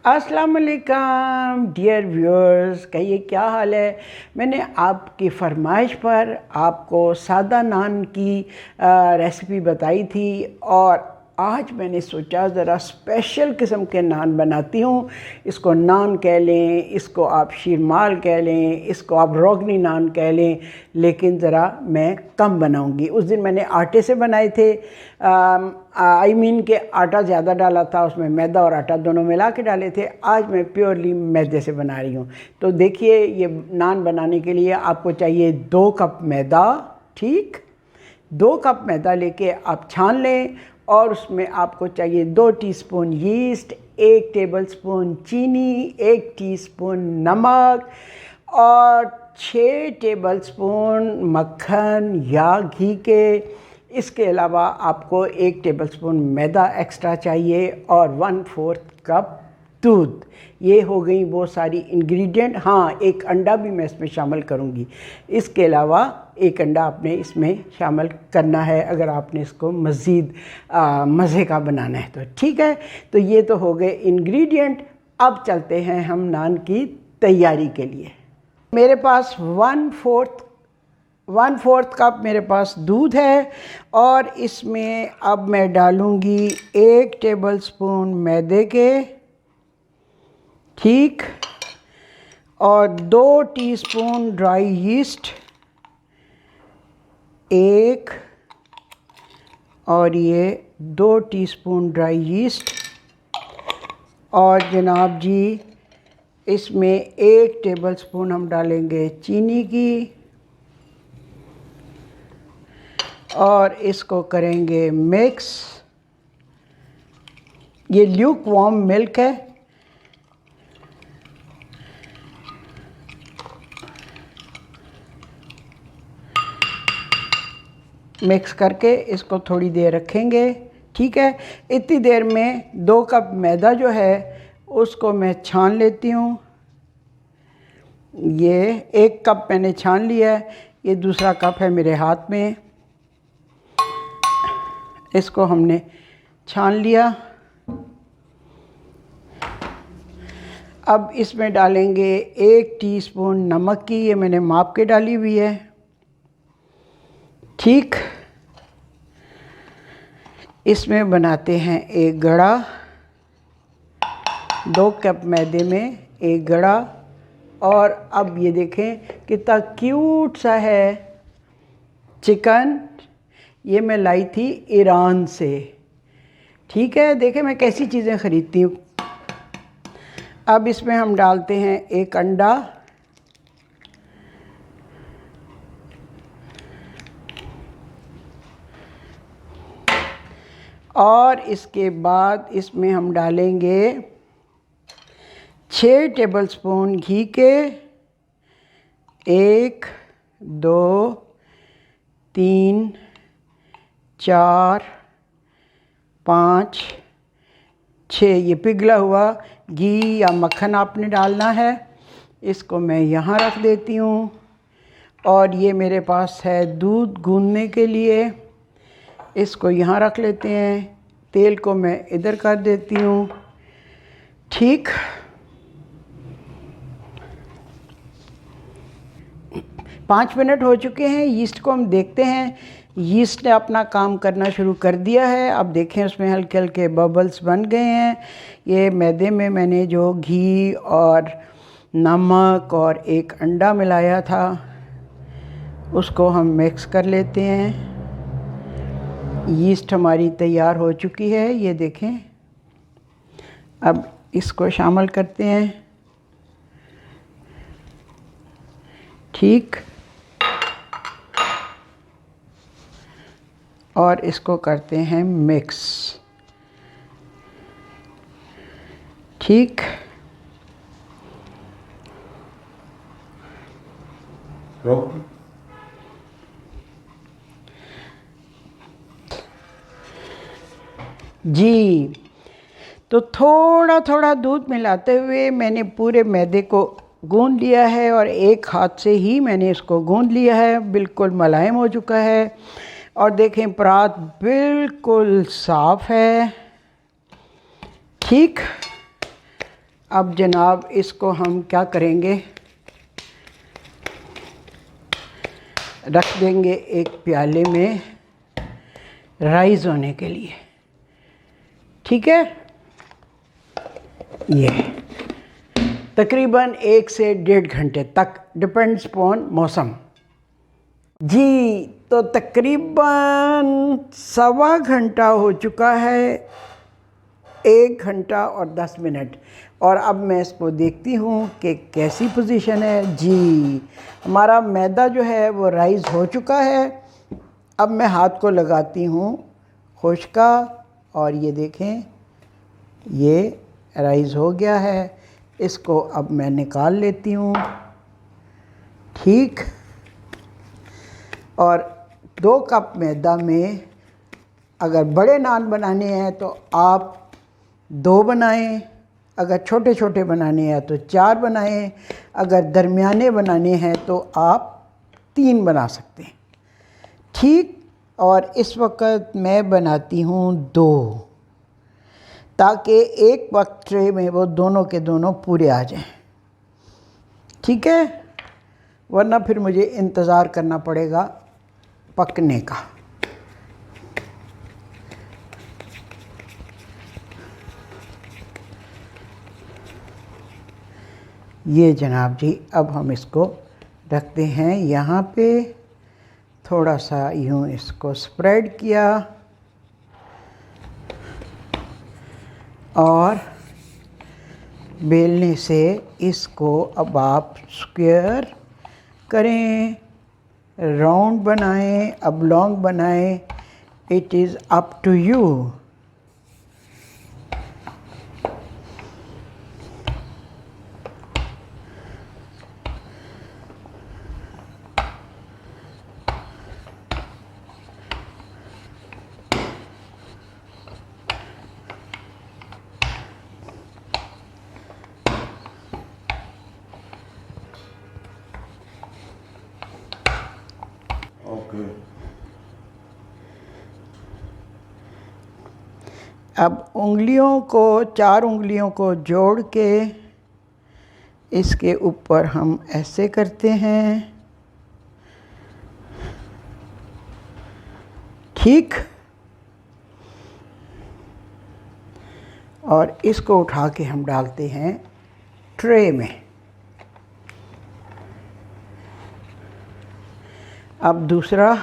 अस्सलाम वालेकुम dear viewers, कहिए क्या हाल है। मैंने आपकी फरमाइश पर आपको सादा नान की रेसिपी बताई थी और आज मैंने सोचा ज़रा स्पेशल किस्म के नान बनाती हूँ। इसको नान कह लें, इसको आप शीरमाल कह लें, इसको आप रोगनी नान कह लें, लेकिन ज़रा मैं कम बनाऊँगी। उस दिन मैंने आटे से बनाए थे, के आटा ज़्यादा डाला था, उसमें मैदा और आटा दोनों मिला के डाले थे। आज मैं प्योरली मैदे से बना रही हूँ। तो देखिए, ये नान बनाने के लिए आपको चाहिए 2 कप मैदा। ठीक, 2 कप मैदा लेके आप छान लें और उसमें आपको चाहिए 2 टीस्पून यीस्ट, 1 टेबलस्पून चीनी, 1 टीस्पून नमक और 6 टेबलस्पून मक्खन या घी के। इसके अलावा आपको 1 टेबलस्पून मैदा एक्स्ट्रा चाहिए और 1/4 कप दूध। ये हो गई वो सारी इंग्रेडिएंट। हाँ, 1 अंडा भी मैं इसमें शामिल करूँगी। इसके अलावा 1 अंडा आपने इसमें शामिल करना है अगर आपने इसको मज़ीद मज़े का बनाना है तो। ठीक है, तो ये तो हो गए इंग्रेडिएंट। अब चलते हैं हम नान की तैयारी के लिए। मेरे पास 1/4 कप मेरे पास दूध है और इसमें अब मैं डालूँगी 1 टेबलस्पून मैदे के, ठीक, और 2 टीस्पून ड्राई यीस्ट, 1 और ये 2 टीस्पून ड्राई यीस्ट, और जनाब जी इसमें 1 टेबलस्पून हम डालेंगे चीनी की और इसको करेंगे मिक्स। ये ल्यूक वार्म मिल्क है। मिक्स करके इसको थोड़ी देर रखेंगे। ठीक है, इतनी देर में 2 कप मैदा जो है उसको मैं छान लेती हूँ। ये 1 कप मैंने छान लिया है, ये दूसरा कप है मेरे हाथ में। इसको हमने छान लिया। अब इसमें डालेंगे 1 टीस्पून नमक की, ये मैंने माप के डाली हुई है। ठीक, इसमें बनाते हैं 1 गड़ा। 2 कप मैदे में 1 गड़ा। और अब ये देखें कितना क्यूट सा है चिकन। ये मैं लाई थी ईरान से। ठीक है, देखें मैं कैसी चीज़ें ख़रीदती हूँ। अब इसमें हम डालते हैं 1 अंडा, और इसके बाद इसमें हम डालेंगे 6 टेबलस्पून घी के। 1 2 3 4 5 6, ये पिघला हुआ घी या मक्खन आपने डालना है। इसको मैं यहाँ रख देती हूँ। और ये मेरे पास है दूध गूंदने के लिए, इसको यहाँ रख लेते हैं। तेल को मैं इधर कर देती हूँ। ठीक, 5 मिनट हो चुके हैं। यीस्ट को हम देखते हैं। यीस्ट ने अपना काम करना शुरू कर दिया है। अब देखें उसमें हल्के हल्के बबल्स बन गए हैं। ये मैदे में मैंने जो घी और नमक और 1 अंडा मिलाया था उसको हम मिक्स कर लेते हैं। यीस्ट हमारी तैयार हो चुकी है, ये देखें। अब इसको शामिल करते हैं। ठीक, और इसको करते हैं मिक्स। ठीक, जी, तो थोड़ा थोड़ा दूध मिलाते हुए मैंने पूरे मैदे को गूंद लिया है और 1 हाथ से ही मैंने इसको गूंद लिया है। बिल्कुल मुलायम हो चुका है। और देखें परात बिल्कुल साफ़ है। ठीक, अब जनाब इसको हम क्या करेंगे, रख देंगे एक प्याले में राइस होने के लिए। ठीक है, ये तकरीबन 1 से 1.5 घंटे तक, डिपेंड्स अपॉन मौसम। जी, तो तकरीबन 1.25 घंटा हो चुका है, 1 घंटा और 10 मिनट। और अब मैं इसको देखती हूँ कि कैसी पोजीशन है। जी, हमारा मैदा जो है वो राइस हो चुका है। अब मैं हाथ को लगाती हूँ खुश्का, और ये देखें ये राइस हो गया है। इसको अब मैं निकाल लेती हूँ। ठीक, और 2 कप मैदा में अगर बड़े नान बनाने हैं तो आप 2 बनाएं, अगर छोटे छोटे बनाने हैं तो 4 बनाएं, अगर दरमियाने बनाने हैं तो आप 3 बना सकते हैं। ठीक, और इस वक्त मैं बनाती हूँ 2, ताकि एक वक्त ट्रे में वो दोनों के दोनों पूरे आ जाएं। ठीक है, वरना फिर मुझे इंतज़ार करना पड़ेगा पकने का। ये जनाब जी, अब हम इसको रखते हैं यहाँ पे, थोड़ा सा यूँ इसको स्प्रेड किया और बेलने से इसको अब आप स्क्वायर करें, राउंड बनाएं, ऑब्लॉन्ग बनाएं, it is up to you. अब उंगलियों को, 4 उंगलियों को जोड़ के इसके ऊपर हम ऐसे करते हैं। ठीक, और इसको उठा के हम डालते हैं ट्रे में। अब दूसरा,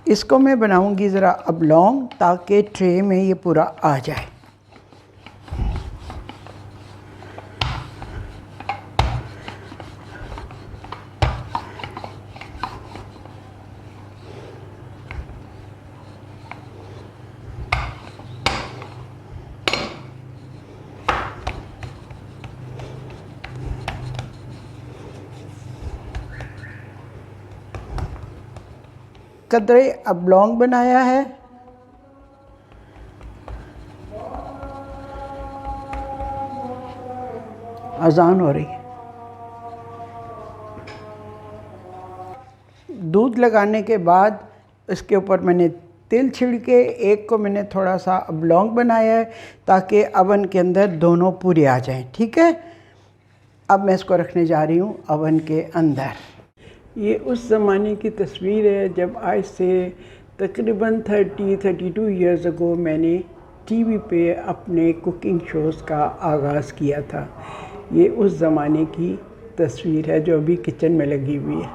इसको मैं बनाऊंगी ज़रा ऑब्लॉन्ग, ताकि ट्रे में ये पूरा आ जाए। कदरे ऑब्लॉन्ग बनाया है। अजान हो रही है। दूध लगाने के बाद इसके ऊपर मैंने तिल छिड़के, एक को मैंने थोड़ा सा ऑब्लॉन्ग बनाया है ताकि अवन के अंदर दोनों पूरे आ जाएं। ठीक है, अब मैं इसको रखने जा रही हूँ अवन के अंदर। ये उस ज़माने की तस्वीर है जब आज से तकरीबन 32 ईयर्स अगो मैंने टीवी पे अपने कुकिंग शोज़ का आगाज़ किया था। ये उस ज़माने की तस्वीर है जो अभी किचन में लगी हुई है।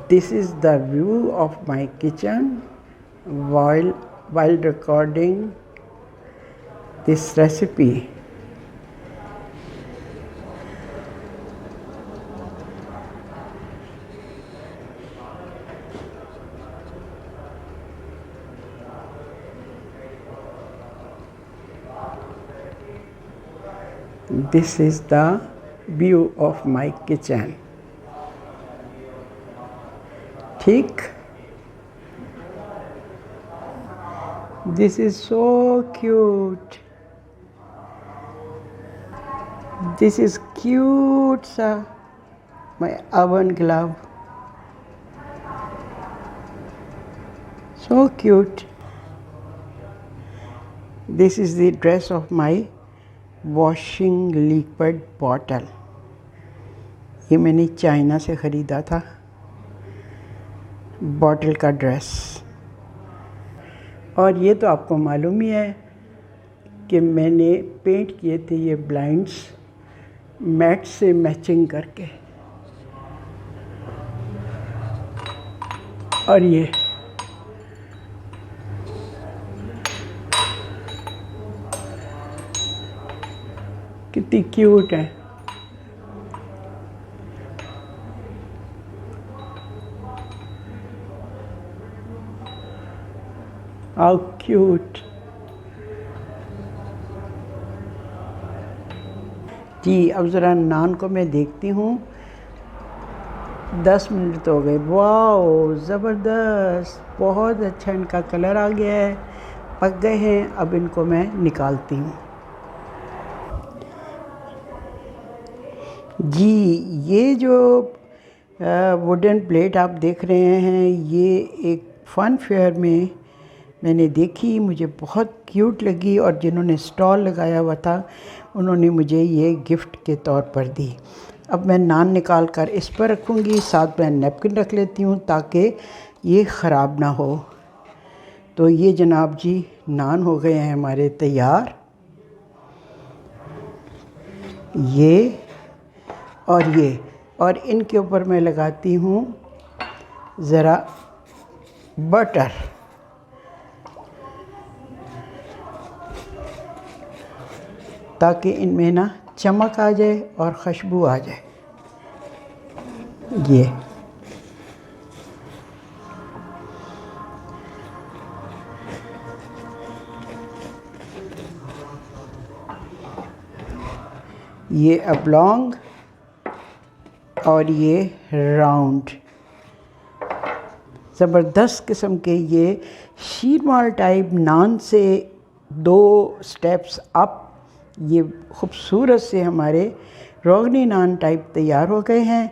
This is the view of my kitchen while recording this recipe. This is the view of my kitchen. ठीक, this is so cute. This is cute, sir. My oven glove. So cute. This is the dress of my washing liquid bottle. ये मैंने China से ख़रीदा था, bottle का dress. और ये तो आपको मालूम ही है कि मैंने पेंट किए थे ये ब्लाइंड्स मैट से मैचिंग करके। और ये कितनी क्यूट है। How cute. जी, अब ज़रा नान को मैं देखती हूँ। 10 मिनट तो हो गए। वाह, ज़बरदस्त, बहुत अच्छा इनका कलर आ गया है, पक गए हैं। अब इनको मैं निकालती हूँ। जी, ये जो वुडन प्लेट आप देख रहे हैं, ये एक फ़न फेयर में मैंने देखी, मुझे बहुत क्यूट लगी। और जिन्होंने स्टॉल लगाया हुआ था उन्होंने मुझे ये गिफ्ट के तौर पर दी। अब मैं नान निकाल कर इस पर रखूँगी, साथ में नैपकिन रख लेती हूँ ताकि ये ख़राब ना हो। तो ये जनाब जी नान हो गए हैं हमारे तैयार। ये और इनके ऊपर मैं लगाती हूँ ज़रा बटर। ताकि इनमें ना चमक आ जाए और खुशबू आ जाए। ये ऑब्लॉन्ग और ये राउंड, ज़बरदस्त किस्म के ये शीरमाल टाइप नान से 2 स्टेप्स अप ये ख़ूबसूरत से हमारे रोगनी नान टाइप तैयार हो गए हैं।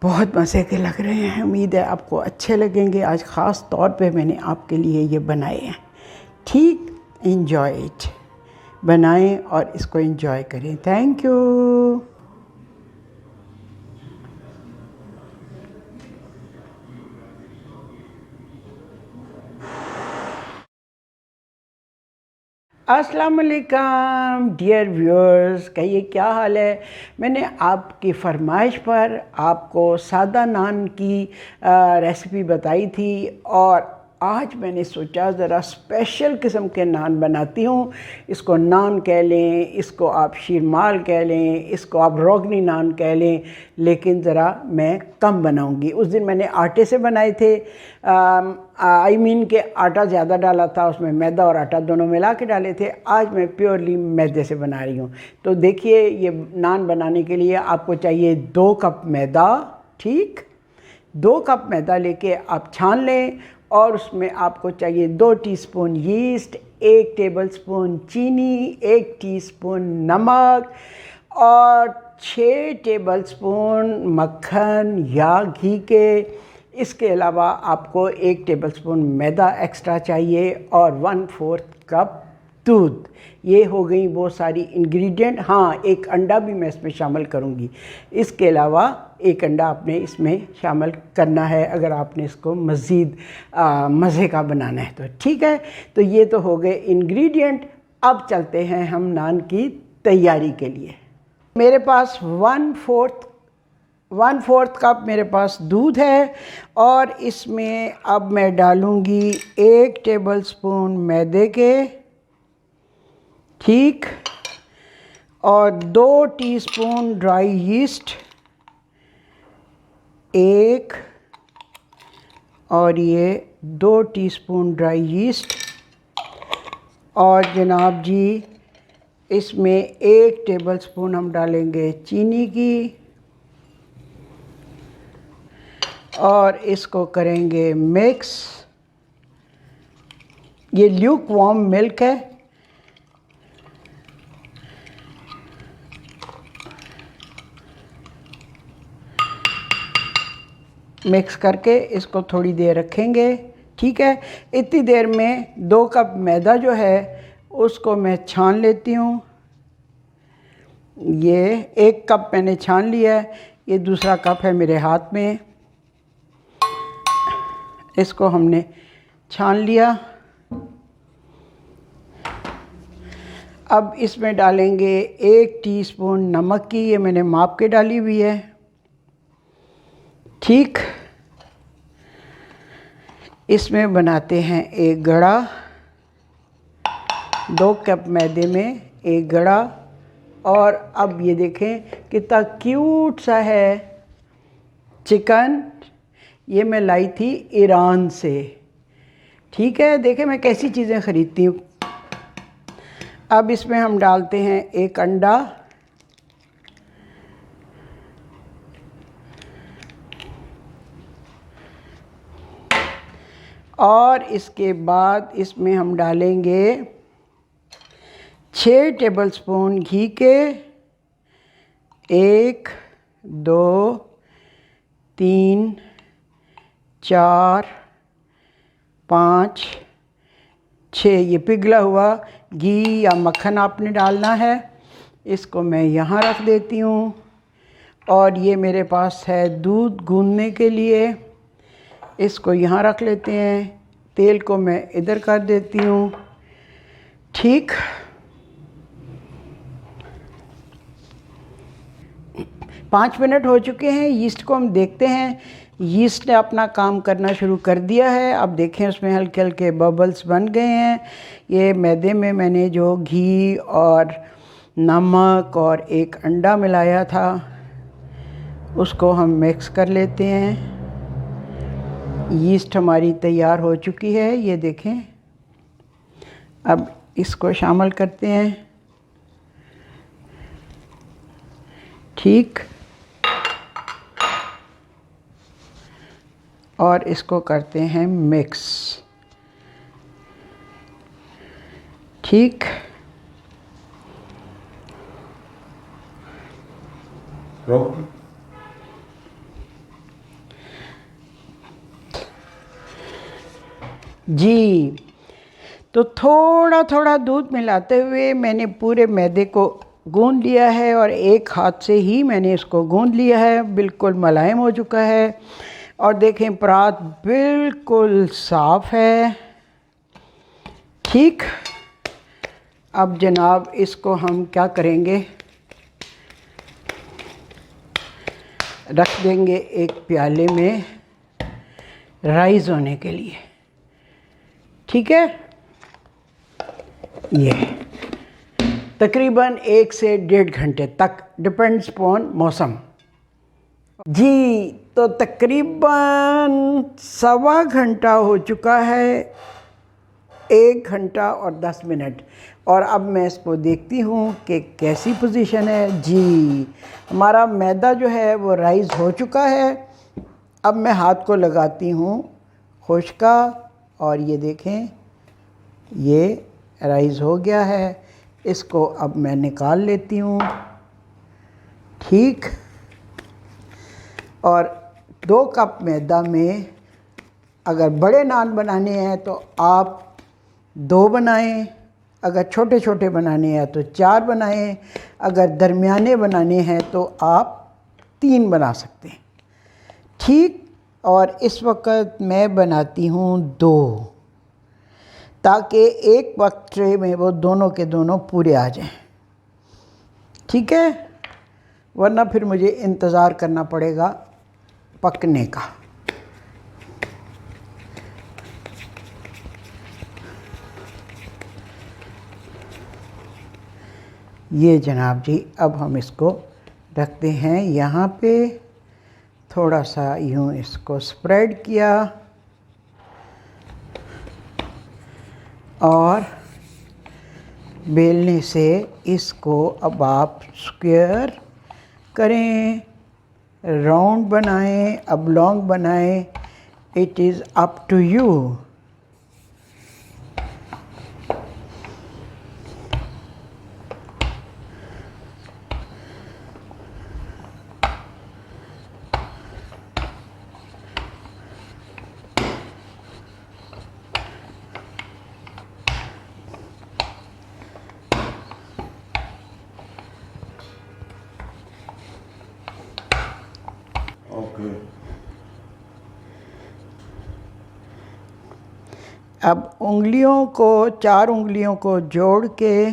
बहुत मज़े के लग रहे हैं, उम्मीद है आपको अच्छे लगेंगे। आज ख़ास तौर पे मैंने आपके लिए ये बनाए हैं। ठीक, एंजॉय इट, बनाएं और इसको एंजॉय करें। Thank you. अस्सलाम वालेकुम डियर व्यूअर्स, कहिए क्या हाल है। मैंने आपकी फरमाइश पर आपको सादा नान की रेसिपी बताई थी और आज मैंने सोचा ज़रा स्पेशल किस्म के नान बनाती हूँ। इसको नान कह लें, इसको आप शीरमाल कह लें, इसको आप रोगनी नान कह लें, लेकिन ज़रा मैं कम बनाऊँगी। उस दिन मैंने आटे से बनाए थे, के आटा ज़्यादा डाला था, उसमें मैदा और आटा दोनों मिला के डाले थे। आज मैं प्योरली मैदे से बना रही हूँ। तो देखिए, ये नान बनाने के लिए आपको चाहिए 2 कप मैदा। ठीक, 2 कप मैदा लेके आप छान लें और उसमें आपको चाहिए 2 टीस्पून यीस्ट, 1 टेबलस्पून चीनी, 1 टीस्पून नमक और 6 टेबलस्पून मक्खन या घी के। इसके अलावा आपको 1 टेबलस्पून मैदा एक्स्ट्रा चाहिए और 1/4 कप दूध। ये हो गई वो सारी इंग्रेडिएंट। हाँ, 1 अंडा भी मैं इसमें शामिल करूँगी। इसके अलावा 1 अंडा आपने इसमें शामिल करना है अगर आपने इसको मज़ीद मज़े का बनाना है तो। ठीक है, तो ये तो हो गए इंग्रेडिएंट। अब चलते हैं हम नान की तैयारी के लिए। मेरे पास 1/4 कप मेरे पास दूध है और इसमें अब मैं डालूँगी 1 टेबलस्पून मैदे के। ठीक, और 2 टीस्पून ड्राई यीस्ट, 1 और ये 2 टीस्पून ड्राई यीस्ट। और जनाब जी इसमें 1 टेबलस्पून हम डालेंगे चीनी की और इसको करेंगे मिक्स। ये ल्यूक वार्म मिल्क है। मिक्स करके इसको थोड़ी देर रखेंगे। ठीक है, इतनी देर में 2 कप मैदा जो है उसको मैं छान लेती हूँ। ये 1 कप मैंने छान लिया है, ये दूसरा कप है मेरे हाथ में। इसको हमने छान लिया। अब इसमें डालेंगे 1 टीस्पून नमक की, ये मैंने माप के डाली हुई है। ठीक, इसमें बनाते हैं एक गड़ा। 2 कप मैदे में एक गड़ा। और अब ये देखें कितना क्यूट सा है चिकन। ये मैं लाई थी ईरान से। ठीक है, देखें मैं कैसी चीज़ें ख़रीदती हूँ। अब इसमें हम डालते हैं 1 अंडा। और इसके बाद इसमें हम डालेंगे 6 टेबलस्पून घी के। 1 2 3 4 5 6, ये पिघला हुआ घी या मक्खन आपने डालना है। इसको मैं यहाँ रख देती हूँ। और ये मेरे पास है दूध गूंदने के लिए, इसको यहाँ रख लेते हैं। तेल को मैं इधर कर देती हूँ। ठीक, 5 मिनट हो चुके हैं। यीस्ट को हम देखते हैं। यीस्ट ने अपना काम करना शुरू कर दिया है। अब देखें उसमें हल्के हल्के बबल्स बन गए हैं। ये मैदे में मैंने जो घी और नमक और 1 अंडा मिलाया था उसको हम मिक्स कर लेते हैं। यीस्ट हमारी तैयार हो चुकी है, ये देखें। अब इसको शामिल करते हैं। ठीक, और इसको करते हैं मिक्स। ठीक, जी। तो थोड़ा थोड़ा दूध मिलाते हुए मैंने पूरे मैदे को गूंद लिया है और एक हाथ से ही मैंने इसको गूंद लिया है। बिल्कुल मुलायम हो चुका है। और देखें परात बिल्कुल साफ़ है। ठीक, अब जनाब इसको हम क्या करेंगे, रख देंगे एक प्याले में राइज़ होने के लिए। ठीक है, ये तकरीबन 1 से 1.5 घंटे तक, डिपेंड्स अपॉन मौसम। जी, तो तकरीबन 1.25 घंटा हो चुका है, 1 घंटा और 10 मिनट। और अब मैं इसको देखती हूँ कि कैसी पोजीशन है। जी, हमारा मैदा जो है वो राइज़ हो चुका है। अब मैं हाथ को लगाती हूँ खुश्का और ये देखें ये राइज़ हो गया है। इसको अब मैं निकाल लेती हूँ। ठीक, और 2 कप मैदा में अगर बड़े नान बनाने हैं तो आप 2 बनाएं, अगर छोटे छोटे बनाने हैं तो 4 बनाएं, अगर दरमियाने बनाने हैं तो आप 3 बना सकते हैं। ठीक, और इस वक्त मैं बनाती हूँ 2, ताकि एक वक्त ट्रे में वो दोनों के दोनों पूरे आ जाएं। ठीक है, वरना फिर मुझे इंतज़ार करना पड़ेगा पकने का। ये जनाब जी, अब हम इसको रखते हैं यहाँ पे। थोड़ा सा यूँ इसको स्प्रेड किया और बेलने से इसको अब आप स्क्वायर करें, राउंड बनाएं, ऑब्लॉन्ग बनाएं, it is up to you. अब उंगलियों को, 4 उंगलियों को जोड़ के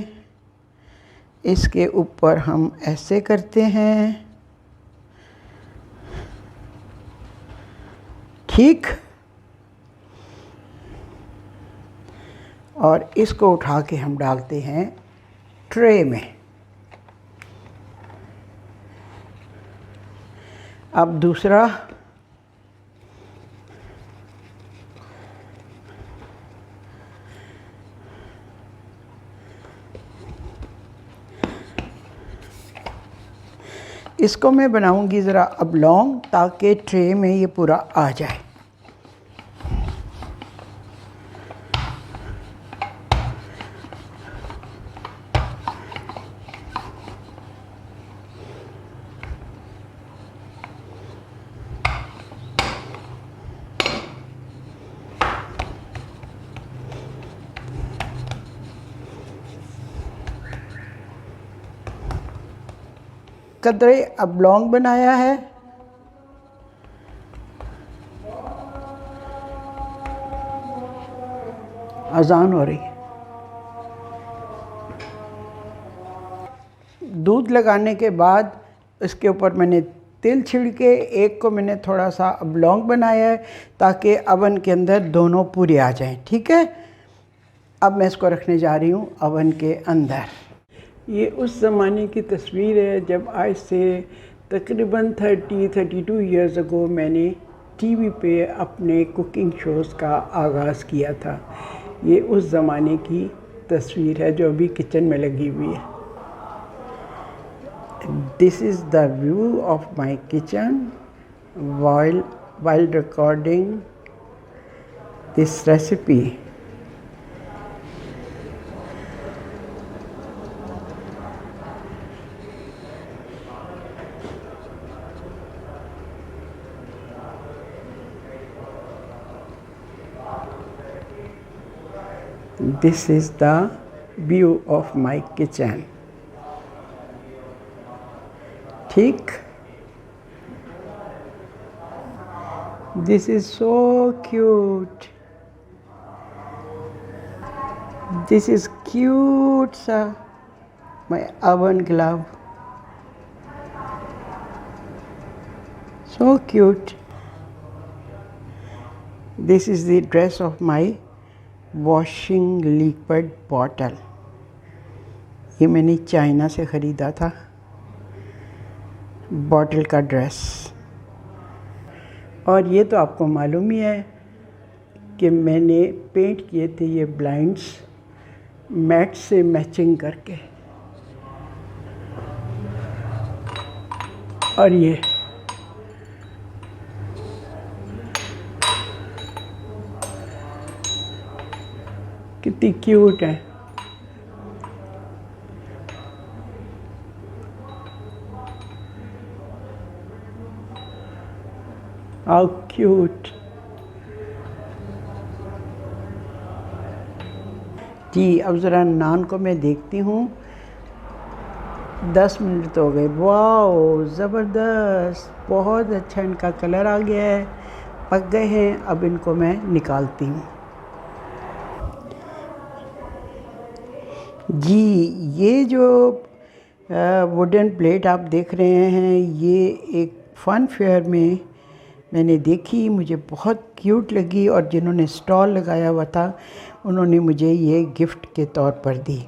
इसके ऊपर हम ऐसे करते हैं, ठीक। और इसको उठा के हम डालते हैं ट्रे में। अब दूसरा, इसको मैं बनाऊंगी ज़रा अबलॉन्ग, ताकि ट्रे में ये पूरा आ जाए। कदरे अबलॉन्ग बनाया है। अजान हो रही है। दूध लगाने के बाद इसके ऊपर मैंने तिल छिड़के, एक को मैंने थोड़ा सा अबलॉन्ग बनाया है ताकि अवन के अंदर दोनों पूरे आ जाएं, ठीक है। अब मैं इसको रखने जा रही हूँ अवन के अंदर। ये उस ज़माने की तस्वीर है जब आज से तकरीबन 32 ईयर्स अगो मैंने टीवी पे अपने कुकिंग शोज़ का आगाज़ किया था। ये उस ज़माने की तस्वीर है जो अभी किचन में लगी हुई है। This is the view of my kitchen while recording this recipe. This is the view of my kitchen. ठीक। This is so cute. This is cute, sir. My oven glove. So cute. This is the dress of my washing liquid bottle. ये मैंने China से ख़रीदा था, bottle का dress. और ये तो आपको मालूम ही है कि मैंने पेंट किए थे ये ब्लाइंड्स मैट से मैचिंग करके। और ये कितनी क्यूट है। How cute. जी, अब ज़रा नान को मैं देखती हूँ। 10 मिनट तो हो गए। वाओ, ज़बरदस्त, बहुत अच्छा इनका कलर आ गया है, पक गए हैं। अब इनको मैं निकालती हूँ। जी, ये जो वुडन प्लेट आप देख रहे हैं, ये एक फ़न फेयर में मैंने देखी, मुझे बहुत क्यूट लगी। और जिन्होंने स्टॉल लगाया हुआ था उन्होंने मुझे ये गिफ्ट के तौर पर दी।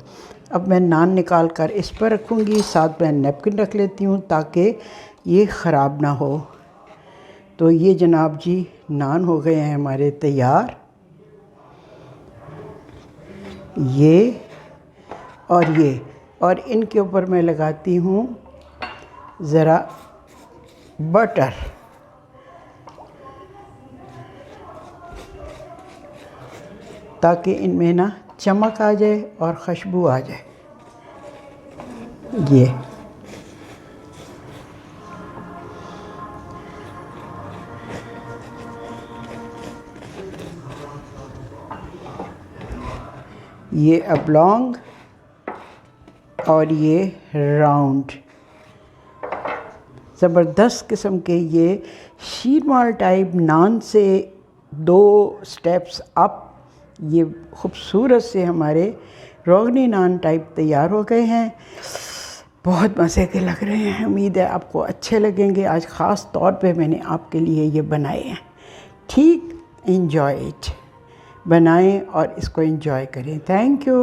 अब मैं नान निकाल कर इस पर रखूँगी, साथ में नैपकिन रख लेती हूँ ताकि ये ख़राब ना हो। तो ये जनाब जी नान हो गए हैं हमारे तैयार। ये और इनके ऊपर मैं लगाती हूँ ज़रा बटर। ताकि इनमें ना चमक आ जाए और खुशबू आ जाए। ये अबलॉन्ग और ये राउंड। ज़बरदस्त किस्म के ये शीरमाल टाइप नान से 2 स्टेप्स अप ये खूबसूरत से हमारे रोगनी नान टाइप तैयार हो गए हैं। बहुत मज़े के लग रहे हैं, उम्मीद है आपको अच्छे लगेंगे। आज ख़ास तौर पे मैंने आपके लिए ये बनाए हैं। ठीक, एंजॉय इट, बनाएं और इसको एंजॉय करें। Thank you.